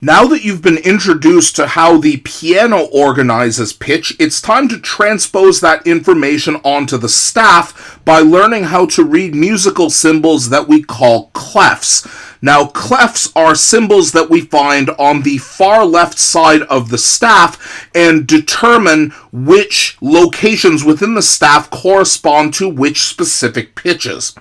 Now that you've been introduced to how the piano organizes pitch, it's time to transpose that information onto the staff by learning how to read musical symbols that we call clefs. Now, clefs are symbols that we find on the far left side of the staff and determine which locations within the staff correspond to which specific pitches.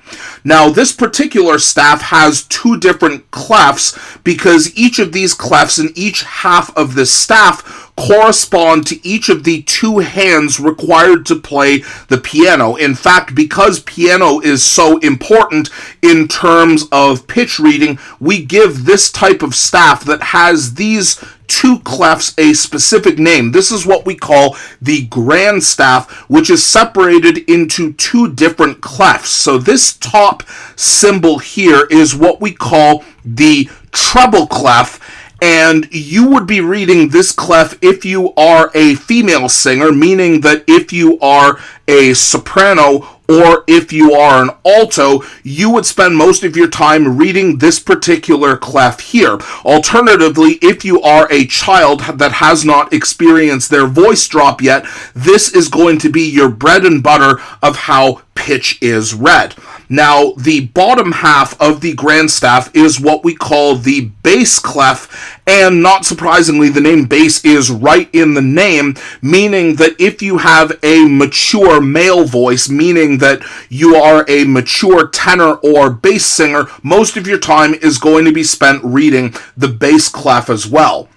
Now, this particular staff has two different clefs because each of these clefs in each half of this staff correspond to each of the two hands required to play the piano. In fact, because piano is so important in terms of pitch reading, we give this type of staff that has these two clefs a specific name. This is what we call the grand staff, which is separated into two different clefs. So this top symbol here is what we call the treble clef, and you would be reading this clef if you are a female singer, meaning that if you are a soprano or if you are an alto, you would spend most of your time reading this particular clef here. Alternatively, if you are a child that has not experienced their voice drop yet, this is going to be your bread and butter of how pitch is read. Now, the bottom half of the grand staff is what we call the bass clef, and not surprisingly, the name bass is right in the name, meaning that if you have a mature male voice, meaning that you are a mature tenor or bass singer, most of your time is going to be spent reading the bass clef as well.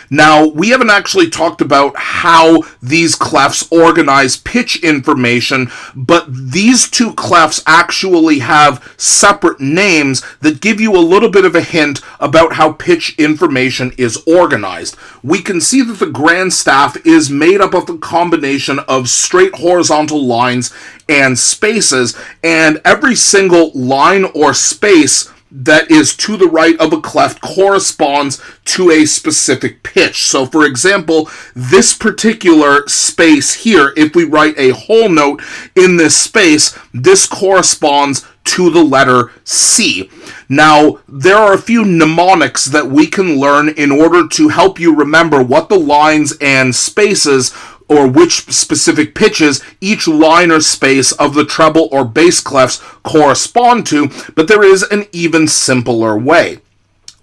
Now, we haven't actually talked about how these clefs organize pitch information, but these two clefs actually have separate names that give you a little bit of a hint about how pitch information is organized. We can see that the grand staff is made up of a combination of straight horizontal lines and spaces, and every single line or space that is to the right of a clef corresponds to a specific pitch. So, for example, this particular space here, if we write a whole note in this space, this corresponds to the letter C. Now, there are a few mnemonics that we can learn in order to help you remember what the lines and spaces or which specific pitches each line or space of the treble or bass clefs correspond to, but there is an even simpler way.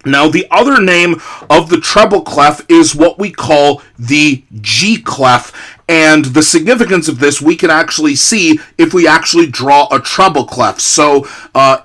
Now, the other name of the treble clef is what we call the G clef, and the significance of this we can actually see if we actually draw a treble clef. So,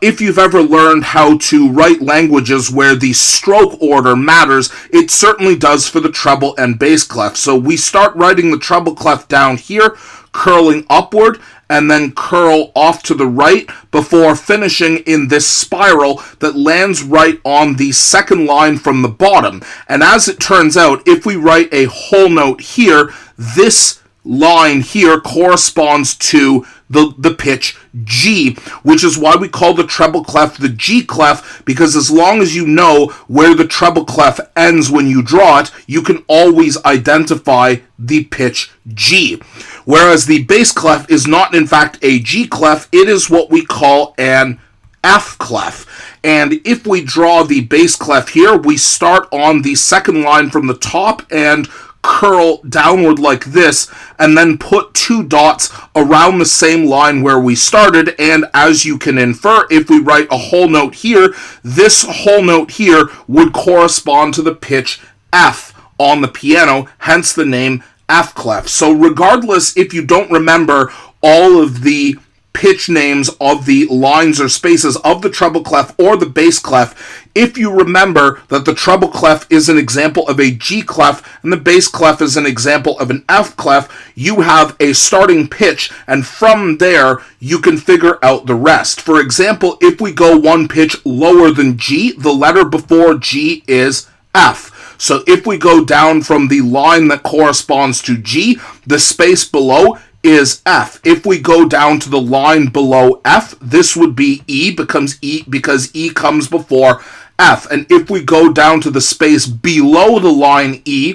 if you've ever learned how to write languages where the stroke order matters, it certainly does for the treble and bass clef. So we start writing the treble clef down here, curling upward, and then curl off to the right before finishing in this spiral that lands right on the second line from the bottom. And as it turns out, if we write a whole note here, this line here corresponds to the pitch G, which is why we call the treble clef the G clef, because as long as you know where the treble clef ends when you draw it, you can always identify the pitch G. Whereas the bass clef is not in fact a G clef, it is what we call an F clef. And if we draw the bass clef here, we start on the second line from the top and curl downward like this, and then put two dots around the same line where we started. And as you can infer, if we write a whole note here, this whole note here would correspond to the pitch F on the piano, hence the name F clef. So regardless if you don't remember all of the pitch names of the lines or spaces of the treble clef or the bass clef, if you remember that the treble clef is an example of a G clef and the bass clef is an example of an F clef, you have a starting pitch, and from there you can figure out the rest. For example, if we go one pitch lower than G, the letter before G is F. So if we go down from the line that corresponds to G, the space below is F. If we go down to the line below F, this would be E, because E comes before F. And if we go down to the space below the line E,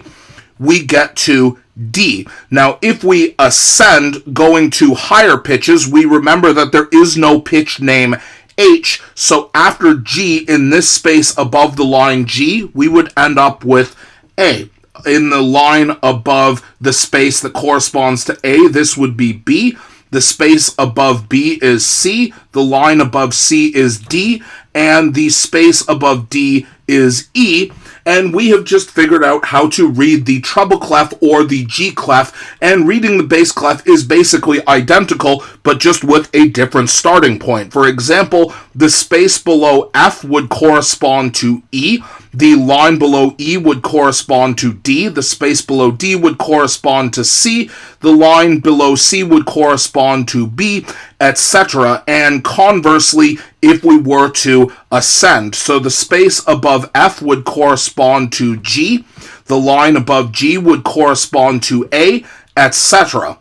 we get to D. Now, if we ascend going to higher pitches, we remember that there is no pitch name H. So after G, in this space above the line G, we would end up with A. In the line above the space that corresponds to A, this would be B. The space above B is C. The line above C is D. And the space above D is E. And we have just figured out how to read the treble clef or the G clef, and reading the bass clef is basically identical, but just with a different starting point. For example, the space below F would correspond to E, the line below E would correspond to D, the space below D would correspond to C, the line below C would correspond to B, etc. And conversely, if we were to ascend, so the space above F would correspond to G, the line above G would correspond to A, etc.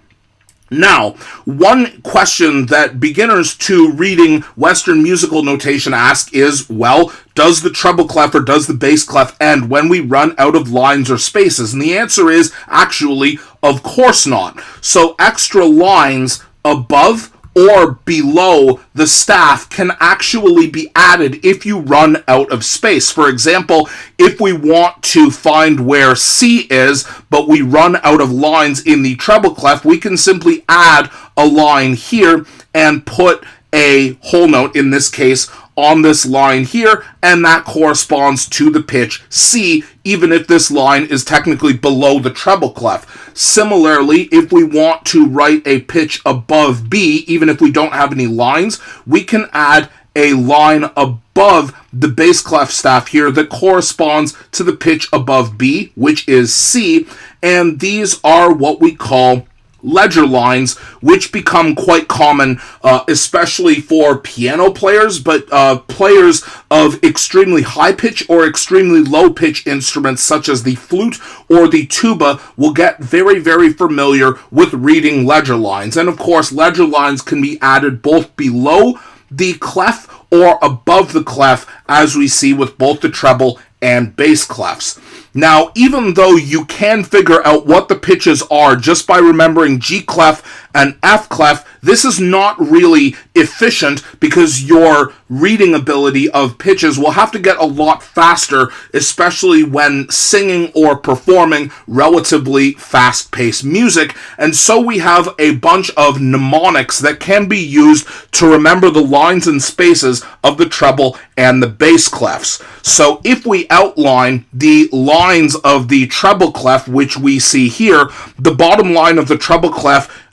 Now, one question that beginners to reading Western musical notation ask is, well, does the treble clef or does the bass clef end when we run out of lines or spaces? And the answer is, actually, of course not. So extra lines above or below the staff can actually be added if you run out of space. For example, if we want to find where C is, but we run out of lines in the treble clef, we can simply add a line here and put a whole note, in this case, on this line here, and that corresponds to the pitch C, even if this line is technically below the treble clef. Similarly, if we want to write a pitch above B, even if we don't have any lines, we can add a line above the bass clef staff here that corresponds to the pitch above B, which is C, and these are what we call ledger lines, which become quite common, especially for piano players, but players of extremely high pitch or extremely low pitch instruments such as the flute or the tuba will get very, very familiar with reading ledger lines. And of course, ledger lines can be added both below the clef or above the clef, as we see with both the treble and bass clefs. Now, even though you can figure out what the pitches are just by remembering G clef and F clef, this is not really efficient because your reading ability of pitches will have to get a lot faster, especially when singing or performing relatively fast-paced music. And so we have a bunch of mnemonics that can be used to remember the lines and spaces of the treble and the bass clefs. So if we outline the lines of the treble clef, which we see here, the bottom line of the treble clef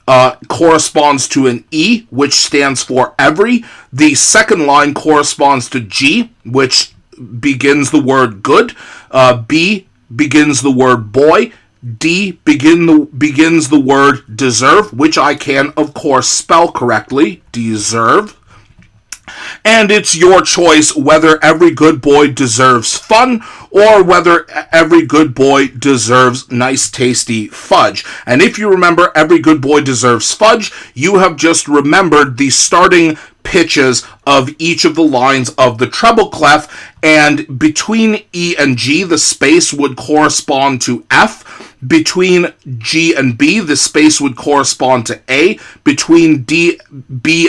corresponds to an E, which stands for every. The second line corresponds to G, which begins the word good. B begins the word boy. D begins the word deserve, which I can, of course, spell correctly. Deserve. And it's your choice whether every good boy deserves fun or whether every good boy deserves nice, tasty fudge. And if you remember every good boy deserves fudge, you have just remembered the starting pitches of each of the lines of the treble clef, and between E and G, the space would correspond to F. Between G and B, the space would correspond to A. Between B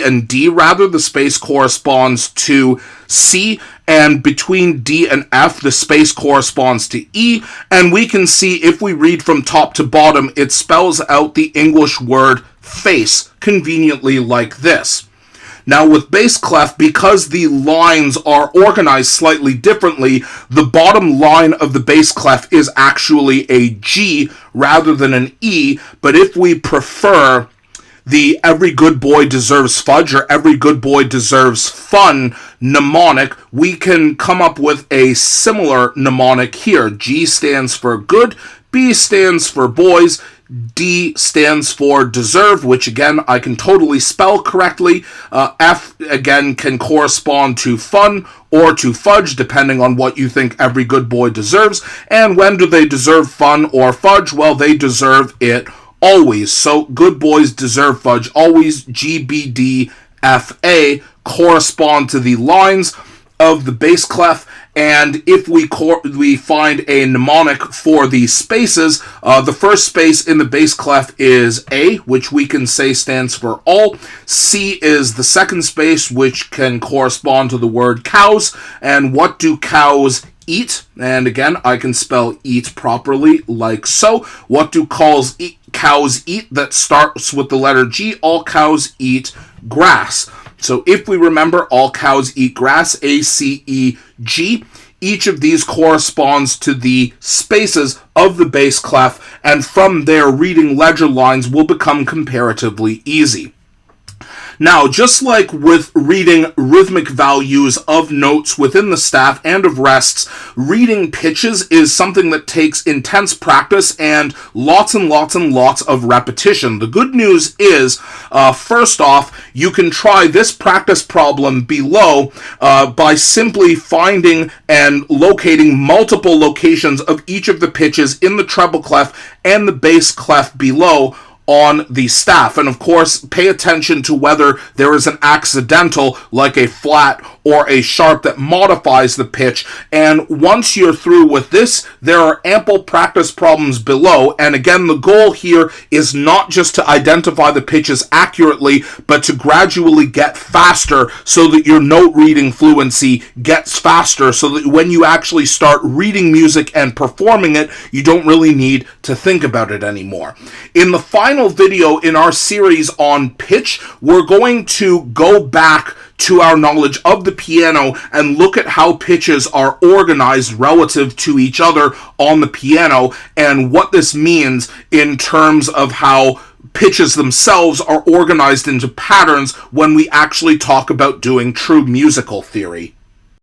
and D, the space corresponds to C. And between D and F, the space corresponds to E. And we can see, if we read from top to bottom, it spells out the English word face, conveniently like this. Now with bass clef, because the lines are organized slightly differently, the bottom line of the bass clef is actually a G rather than an E, but if we prefer the every good boy deserves fudge or every good boy deserves fun mnemonic, we can come up with a similar mnemonic here. G stands for good, B stands for boys, D stands for deserve, which again I can totally spell correctly. F again can correspond to fun or to fudge, depending on what you think every good boy deserves. And when do they deserve fun or fudge? Well, they deserve it always. So good boys deserve fudge always. G, B, D, F, A correspond to the lines of the bass clef, And if we find a mnemonic for the spaces, the first space in the bass clef is A, which we can say stands for all. C is the second space, which can correspond to the word cows. And what do cows eat? And again, I can spell eat properly like so. What do cows eat? That starts with the letter G. All cows eat grass. So if we remember, all cows eat grass, A-C-E-G, each of these corresponds to the spaces of the bass clef, and from there, reading ledger lines will become comparatively easy. Now, just like with reading rhythmic values of notes within the staff and of rests, reading pitches is something that takes intense practice and lots of repetition. The good news is, first off, you can try this practice problem below by simply finding and locating multiple locations of each of the pitches in the treble clef and the bass clef below on the staff. And of course, pay attention to whether there is an accidental, like a flat or a sharp, that modifies the pitch. And once you're through with this, there are ample practice problems below. And again, the goal here is not just to identify the pitches accurately, but to gradually get faster so that your note reading fluency gets faster, so that when you actually start reading music and performing it, you don't really need to think about it anymore. In the final video in our series on pitch, we're going to go back to our knowledge of the piano and look at how pitches are organized relative to each other on the piano, and what this means in terms of how pitches themselves are organized into patterns when we actually talk about doing true musical theory.